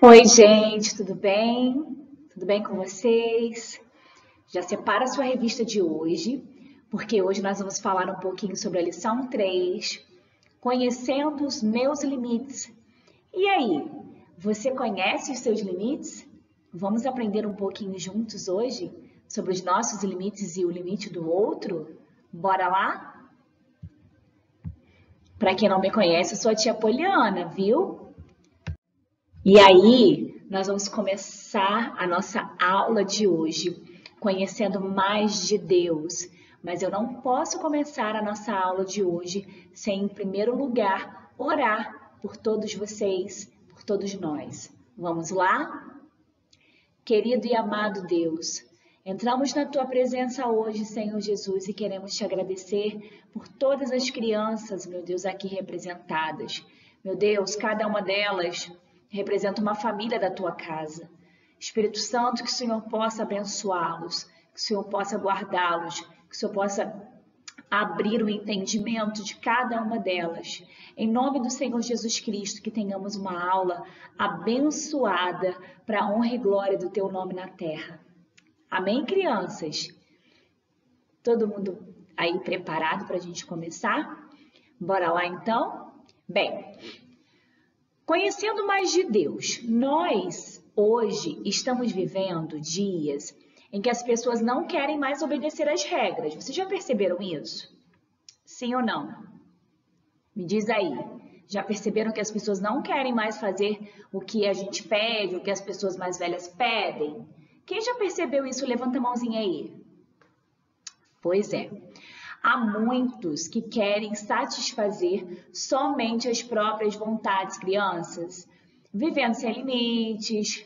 Oi, gente, tudo bem? Tudo bem com vocês? Já separa a sua revista de hoje, porque hoje nós vamos falar um pouquinho sobre a lição 3, conhecendo os meus limites. E aí, você conhece os seus limites? Vamos aprender um pouquinho juntos hoje sobre os nossos limites e o limite do outro? Bora lá? Para quem não me conhece, eu sou a tia Poliana, viu? E aí, nós vamos começar a nossa aula de hoje conhecendo mais de Deus. Mas eu não posso começar a nossa aula de hoje sem, em primeiro lugar, orar por todos vocês, por todos nós. Vamos lá? Querido e amado Deus, entramos na Tua presença hoje, Senhor Jesus, e queremos Te agradecer por todas as crianças, meu Deus, aqui representadas. Meu Deus, cada uma delas representa uma família da Tua casa. Espírito Santo, que o Senhor possa abençoá-los, que o Senhor possa guardá-los, que o Senhor possa abrir o entendimento de cada uma delas. Em nome do Senhor Jesus Cristo, que tenhamos uma aula abençoada para a honra e glória do Teu nome na terra. Amém, crianças? Todo mundo aí preparado para a gente começar? Bora lá, então? Bem, conhecendo mais de Deus, nós hoje estamos vivendo dias em que as pessoas não querem mais obedecer às regras. Vocês já perceberam isso? Sim ou não? Me diz aí. Já perceberam que as pessoas não querem mais fazer o que a gente pede, o que as pessoas mais velhas pedem? Quem já percebeu isso? Levanta a mãozinha aí. Pois é. Há muitos que querem satisfazer somente as próprias vontades, crianças, vivendo sem limites.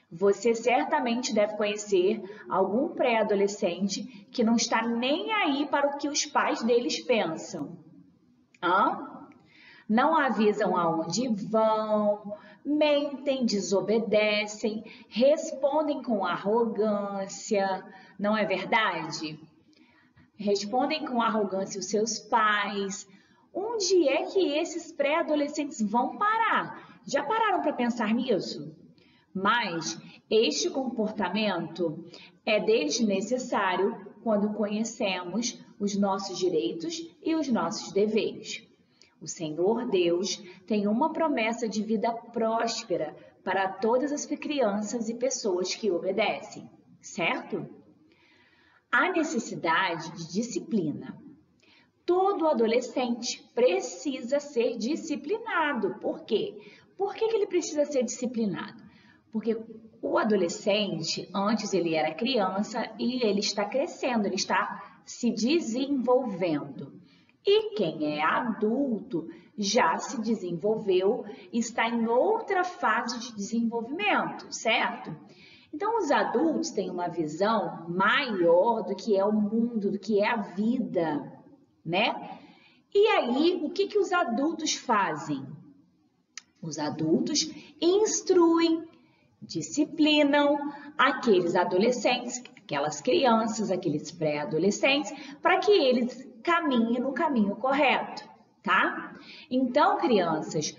Você certamente deve conhecer algum pré-adolescente que não está nem aí para o que os pais deles pensam. Não avisam aonde vão, mentem, desobedecem, respondem com arrogância, não é verdade? Respondem com arrogância os seus pais. Onde é que esses pré-adolescentes vão parar? Já pararam para pensar nisso? Mas este comportamento é desnecessário quando conhecemos os nossos direitos e os nossos deveres. O Senhor Deus tem uma promessa de vida próspera para todas as crianças e pessoas que obedecem, certo? Há necessidade de disciplina. Todo adolescente precisa ser disciplinado. Por quê? Por que ele precisa ser disciplinado? Porque o adolescente, antes ele era criança e ele está crescendo, ele está se desenvolvendo. E quem é adulto já se desenvolveu, está em outra fase de desenvolvimento, certo? Então, os adultos têm uma visão maior do que é o mundo, do que é a vida, né? E aí, o que os adultos fazem? Os adultos instruem, disciplinam aqueles adolescentes, aquelas crianças, aqueles pré-adolescentes, para que eles caminhem no caminho correto, tá? Então, crianças,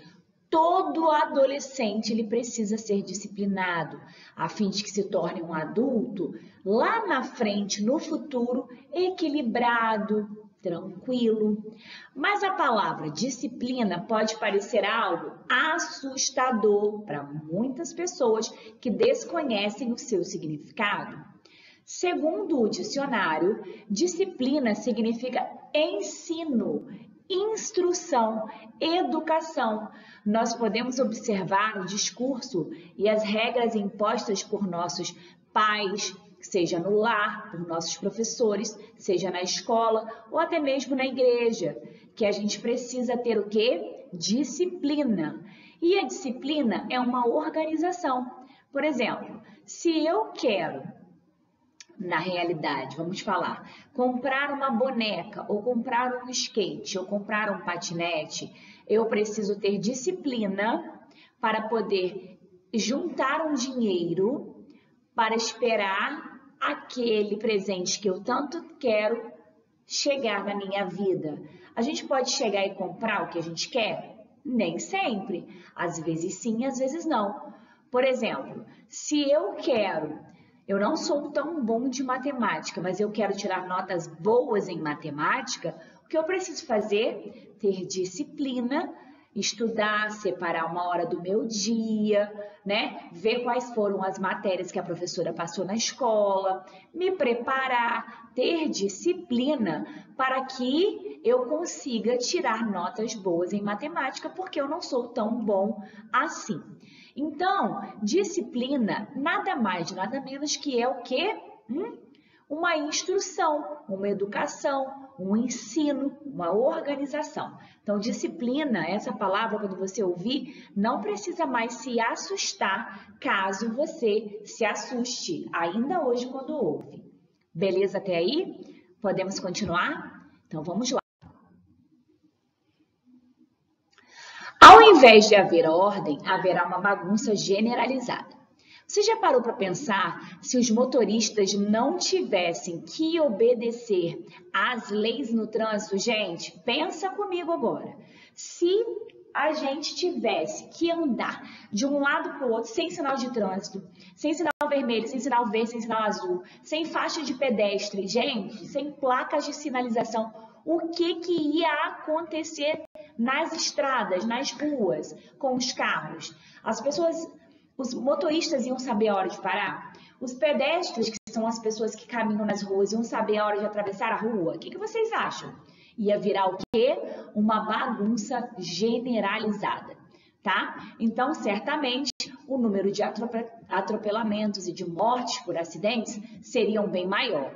todo adolescente ele precisa ser disciplinado, a fim de que se torne um adulto lá na frente, no futuro, equilibrado, tranquilo. Mas a palavra disciplina pode parecer algo assustador para muitas pessoas que desconhecem o seu significado. Segundo o dicionário, disciplina significa ensino, instrução, educação. Nós podemos observar o discurso e as regras impostas por nossos pais, seja no lar, por nossos professores, seja na escola ou até mesmo na igreja, que a gente precisa ter o quê? Disciplina. E a disciplina é uma organização. Por exemplo, se eu quero, na realidade, vamos falar, comprar uma boneca, ou comprar um skate, ou comprar um patinete, eu preciso ter disciplina para poder juntar um dinheiro para esperar aquele presente que eu tanto quero chegar na minha vida. A gente pode chegar e comprar o que a gente quer? Nem sempre. Às vezes sim, às vezes não. Por exemplo, se eu não sou tão bom de matemática, mas eu quero tirar notas boas em matemática, o que eu preciso fazer? Ter disciplina, estudar, separar uma hora do meu dia, né? Ver quais foram as matérias que a professora passou na escola, me preparar, ter disciplina para que eu consiga tirar notas boas em matemática, porque eu não sou tão bom assim. Então, disciplina nada mais, nada menos que é o quê? Uma instrução, uma educação, um ensino, uma organização. Então, disciplina, essa palavra, quando você ouvir, não precisa mais se assustar caso você se assuste, ainda hoje quando ouve. Beleza até aí? Podemos continuar? Então, vamos lá. Ao invés de haver ordem, haverá uma bagunça generalizada. Você já parou para pensar se os motoristas não tivessem que obedecer às leis no trânsito? Gente, pensa comigo agora. Se a gente tivesse que andar de um lado para o outro sem sinal de trânsito, sem sinal vermelho, sem sinal verde, sem sinal azul, sem faixa de pedestre, gente, sem placas de sinalização, o que ia acontecer nas estradas, nas ruas, com os carros? Os motoristas iam saber a hora de parar? Os pedestres, que são as pessoas que caminham nas ruas, iam saber a hora de atravessar a rua? O que vocês acham? Ia virar o quê? Uma bagunça generalizada, tá? Então, certamente, o número de atropelamentos e de mortes por acidentes seriam bem maior.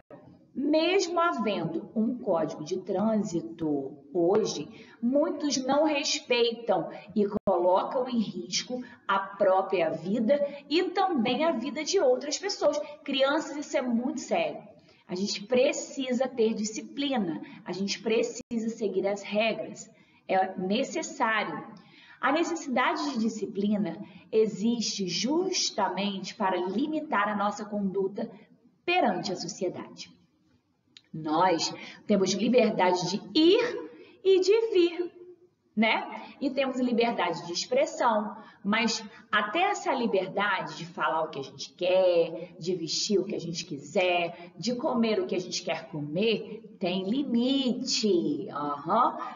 Mesmo havendo um código de trânsito hoje, muitos não respeitam e colocam em risco a própria vida e também a vida de outras pessoas. Crianças, isso é muito sério. A gente precisa ter disciplina, a gente precisa seguir as regras, é necessário. A necessidade de disciplina existe justamente para limitar a nossa conduta perante a sociedade. Nós temos liberdade de ir e de vir, né? E temos liberdade de expressão, mas até essa liberdade de falar o que a gente quer, de vestir o que a gente quiser, de comer o que a gente quer comer, tem limite.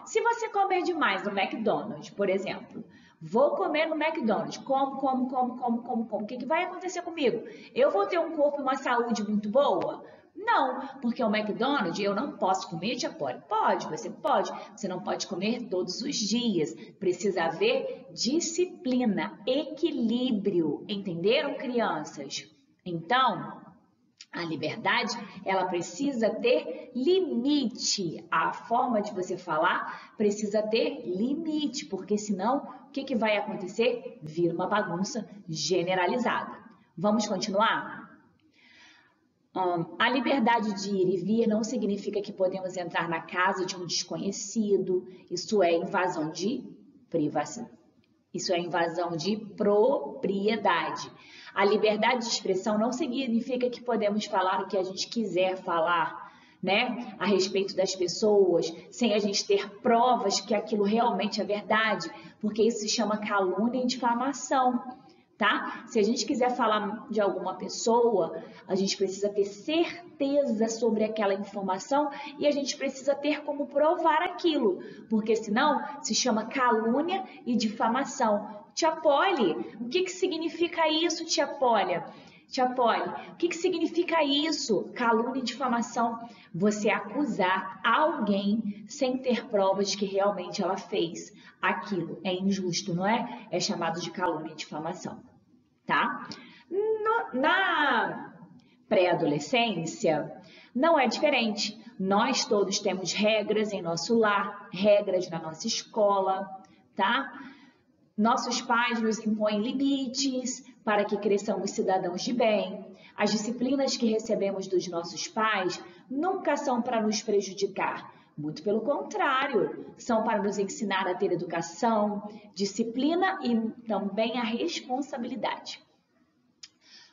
Se você comer demais no McDonald's, por exemplo, vou comer no McDonald's, como. O que vai acontecer comigo? Eu vou ter um corpo e uma saúde muito boa? Não, porque o McDonald's eu não posso comer, Tia Polly. Pode, você pode. Você não pode comer todos os dias. Precisa haver disciplina, equilíbrio. Entenderam, crianças? Então, a liberdade, ela precisa ter limite. A forma de você falar precisa ter limite, porque senão, o que vai acontecer? Vira uma bagunça generalizada. Vamos continuar? A liberdade de ir e vir não significa que podemos entrar na casa de um desconhecido. Isso é invasão de privacidade. Isso é invasão de propriedade. A liberdade de expressão não significa que podemos falar o que a gente quiser falar, né? A respeito das pessoas, sem a gente ter provas que aquilo realmente é verdade, porque isso se chama calúnia e difamação. Tá? Se a gente quiser falar de alguma pessoa, a gente precisa ter certeza sobre aquela informação e a gente precisa ter como provar aquilo, porque senão se chama calúnia e difamação. Tia Polly, o que significa isso, Tia Polly? Tia Polly, o que significa isso? Calúnia e difamação. Você acusar alguém sem ter provas de que realmente ela fez aquilo. É injusto, não é? É chamado de calúnia e difamação. Tá? Na pré-adolescência, não é diferente. Nós todos temos regras em nosso lar, regras na nossa escola, tá? Nossos pais nos impõem limites para que cresçamos cidadãos de bem. As disciplinas que recebemos dos nossos pais nunca são para nos prejudicar. Muito pelo contrário, são para nos ensinar a ter educação, disciplina e também a responsabilidade.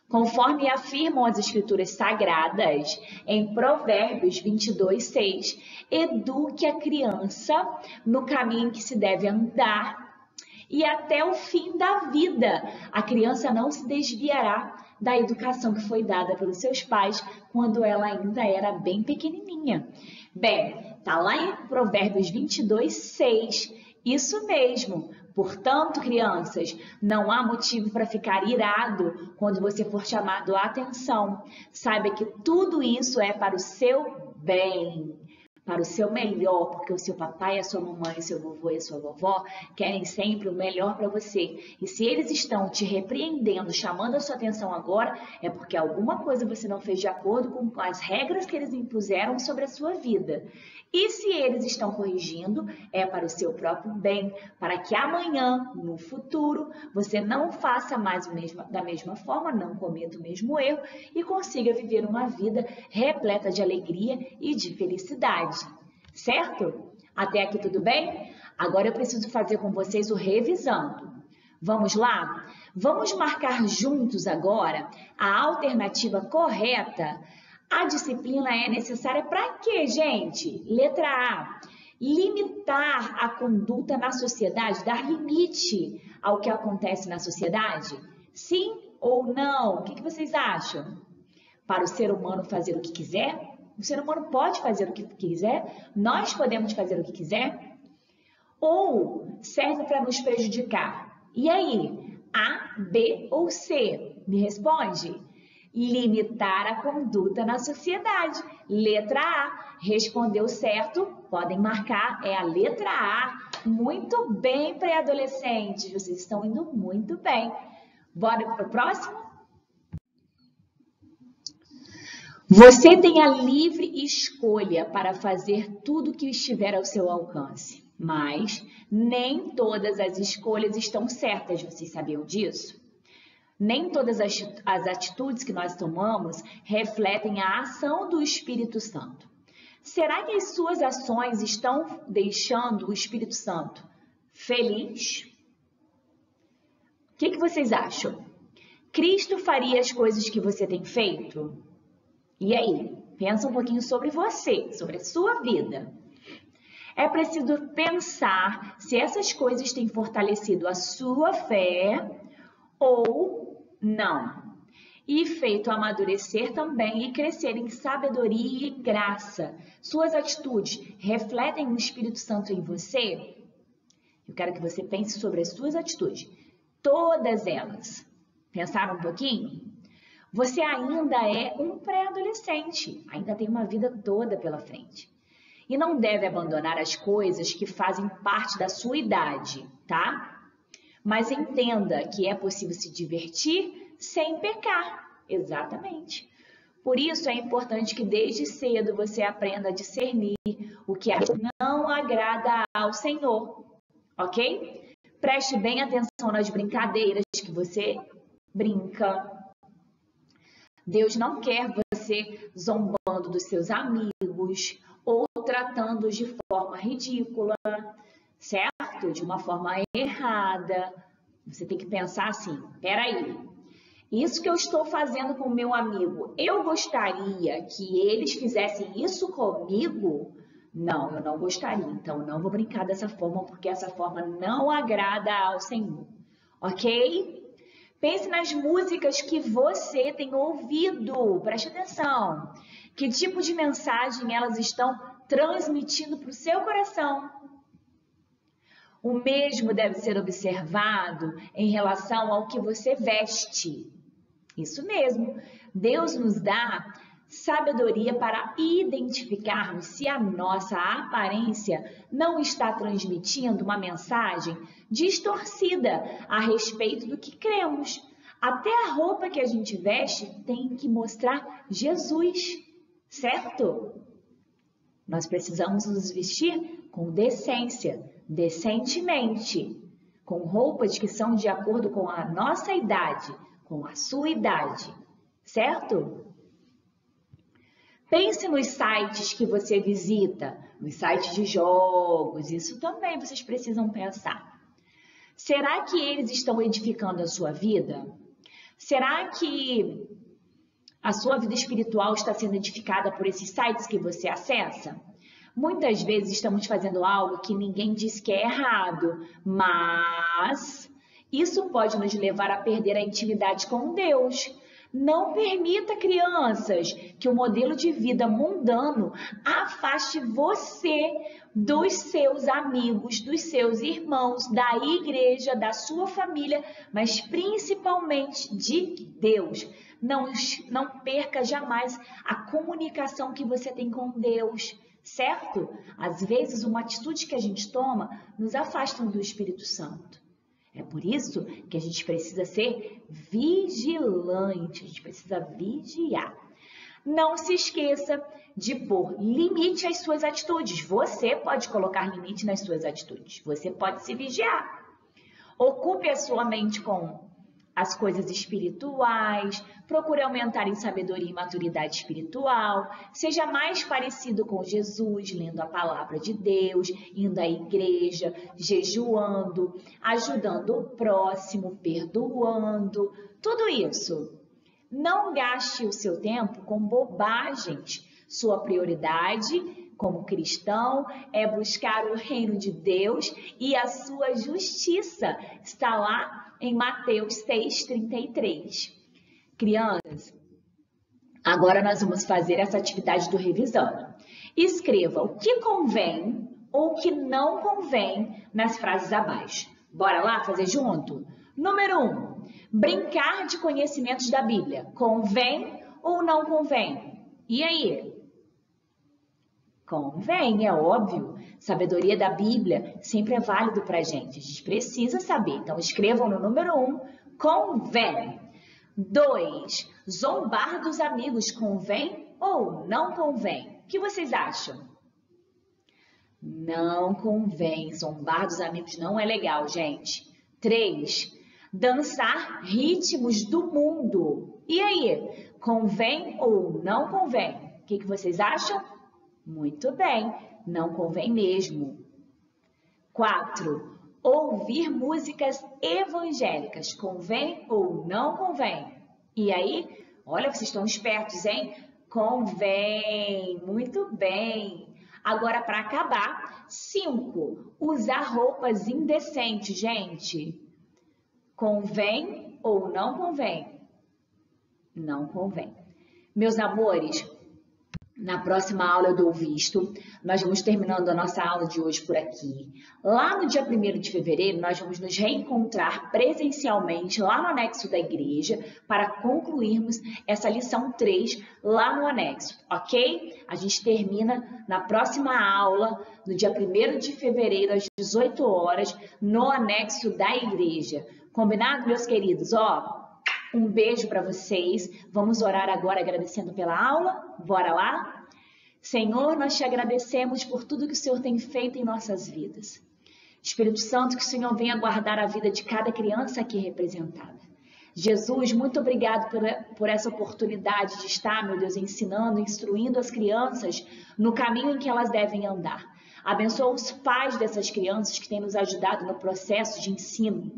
Conforme afirmam as Escrituras Sagradas, em Provérbios 22:6, eduque a criança no caminho que se deve andar, e até o fim da vida. A criança não se desviará da educação que foi dada pelos seus pais quando ela ainda era bem pequenininha. Bem, tá lá em Provérbios 22:6. Isso mesmo. Portanto, crianças, não há motivo para ficar irado quando você for chamado a atenção. Saiba que tudo isso é para o seu bem, para o seu melhor, porque o seu papai, a sua mamãe, o seu vovô e a sua vovó querem sempre o melhor para você. E se eles estão te repreendendo, chamando a sua atenção agora, é porque alguma coisa você não fez de acordo com as regras que eles impuseram sobre a sua vida. E se eles estão corrigindo, é para o seu próprio bem, para que amanhã, no futuro, você não faça mais da mesma forma, não cometa o mesmo erro e consiga viver uma vida repleta de alegria e de felicidade. Certo? Até aqui tudo bem? Agora eu preciso fazer com vocês o revisando. Vamos lá? Vamos marcar juntos agora a alternativa correta. A disciplina é necessária para quê, gente? Letra A. Limitar a conduta na sociedade, dar limite ao que acontece na sociedade? Sim ou não? O que vocês acham? Para o ser humano fazer o que quiser? O ser humano pode fazer o que quiser? Nós podemos fazer o que quiser? Ou serve para nos prejudicar? E aí? A, B ou C? Me responde. Limitar a conduta na sociedade. Letra A. Respondeu certo? Podem marcar. É a letra A. Muito bem, pré-adolescentes. Vocês estão indo muito bem. Bora para o próximo? Você tem a livre escolha para fazer tudo que estiver ao seu alcance. Mas nem todas as escolhas estão certas. Vocês sabiam disso? Nem todas as atitudes que nós tomamos refletem a ação do Espírito Santo. Será que as suas ações estão deixando o Espírito Santo feliz? O que vocês acham? Cristo faria as coisas que você tem feito? E aí? Pensa um pouquinho sobre você, sobre a sua vida. É preciso pensar se essas coisas têm fortalecido a sua fé ou não, e feito amadurecer também e crescer em sabedoria e graça. Suas atitudes refletem o Espírito Santo em você? Eu quero que você pense sobre as suas atitudes, todas elas. Pensaram um pouquinho? Você ainda é um pré-adolescente, ainda tem uma vida toda pela frente. E não deve abandonar as coisas que fazem parte da sua idade, tá? Mas entenda que é possível se divertir sem pecar. Exatamente. Por isso é importante que desde cedo você aprenda a discernir o que não agrada ao Senhor. Ok? Preste bem atenção nas brincadeiras que você brinca. Deus não quer você zombando dos seus amigos ou tratando-os de forma ridícula, certo? De uma forma errada. Você tem que pensar assim, peraí, isso que eu estou fazendo com o meu amigo, eu gostaria que eles fizessem isso comigo? Não, eu não gostaria, então eu não vou brincar dessa forma, porque essa forma não agrada ao Senhor, ok? Pense nas músicas que você tem ouvido, preste atenção. Que tipo de mensagem elas estão transmitindo para o seu coração? O mesmo deve ser observado em relação ao que você veste. Isso mesmo. Deus nos dá sabedoria para identificarmos se a nossa aparência não está transmitindo uma mensagem distorcida a respeito do que cremos. Até a roupa que a gente veste tem que mostrar Jesus, certo? Nós precisamos nos vestir com decência, decentemente, com roupas que são de acordo com a nossa idade, com a sua idade, certo? Pense nos sites que você visita, nos sites de jogos, isso também vocês precisam pensar. Será que eles estão edificando a sua vida? Será que a sua vida espiritual está sendo edificada por esses sites que você acessa? Muitas vezes estamos fazendo algo que ninguém diz que é errado, mas isso pode nos levar a perder a intimidade com Deus. Não permita, crianças, que o modelo de vida mundano afaste você dos seus amigos, dos seus irmãos, da igreja, da sua família, mas principalmente de Deus. Não perca jamais a comunicação que você tem com Deus, certo? Às vezes, uma atitude que a gente toma nos afasta do Espírito Santo. É por isso que a gente precisa ser vigilante, a gente precisa vigiar. Não se esqueça de pôr limite às suas atitudes. Você pode colocar limite nas suas atitudes, você pode se vigiar. Ocupe a sua mente com as coisas espirituais, procure aumentar em sabedoria e maturidade espiritual, seja mais parecido com Jesus, lendo a palavra de Deus, indo à igreja, jejuando, ajudando o próximo, perdoando, tudo isso. Não gaste o seu tempo com bobagens. Sua prioridade como cristão é buscar o reino de Deus e a sua justiça. Está lá em Mateus 6,33. Crianças, agora nós vamos fazer essa atividade do revisando. Escreva o que convém ou o que não convém nas frases abaixo. Bora lá fazer junto? Número 1. Brincar de conhecimentos da Bíblia. Convém ou não convém? E aí? Convém, é óbvio. Sabedoria da Bíblia sempre é válido para a gente precisa saber. Então, escrevam no número 1, convém. 2, zombar dos amigos convém ou não convém? O que vocês acham? Não convém. Zombar dos amigos não é legal, gente. 3, dançar ritmos do mundo. E aí, convém ou não convém? O que vocês acham? Muito bem, não convém mesmo. 4, ouvir músicas evangélicas. Convém ou não convém? E aí, olha, vocês estão espertos, hein? Convém, muito bem. Agora, para acabar, 5, usar roupas indecentes, gente. Convém ou não convém? Não convém. Meus amores, na próxima aula eu dou visto. Nós vamos terminando a nossa aula de hoje por aqui. Lá no dia 1º de fevereiro, nós vamos nos reencontrar presencialmente lá no anexo da igreja para concluirmos essa lição 3 lá no anexo, ok? A gente termina na próxima aula, no dia 1º de fevereiro, às 18 horas, no anexo da igreja. Combinado, meus queridos? Um beijo para vocês. Vamos orar agora agradecendo pela aula? Bora lá? Senhor, nós te agradecemos por tudo que o Senhor tem feito em nossas vidas. Espírito Santo, que o Senhor venha guardar a vida de cada criança aqui representada. Jesus, muito obrigado por essa oportunidade de estar, meu Deus, ensinando, instruindo as crianças no caminho em que elas devem andar. Abençoa os pais dessas crianças que têm nos ajudado no processo de ensino.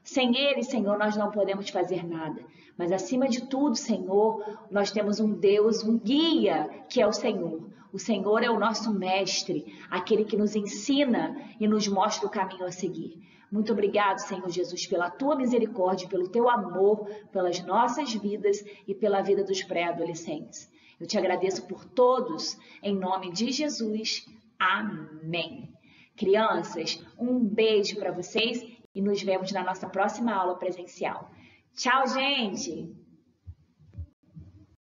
Sem eles, Senhor, nós não podemos fazer nada. Mas acima de tudo, Senhor, nós temos um Deus, um guia, que é o Senhor. O Senhor é o nosso mestre, aquele que nos ensina e nos mostra o caminho a seguir. Muito obrigado, Senhor Jesus, pela tua misericórdia, pelo teu amor, pelas nossas vidas e pela vida dos pré-adolescentes. Eu te agradeço por todos, em nome de Jesus. Amém. Crianças, um beijo para vocês. E nos vemos na nossa próxima aula presencial. Tchau, gente!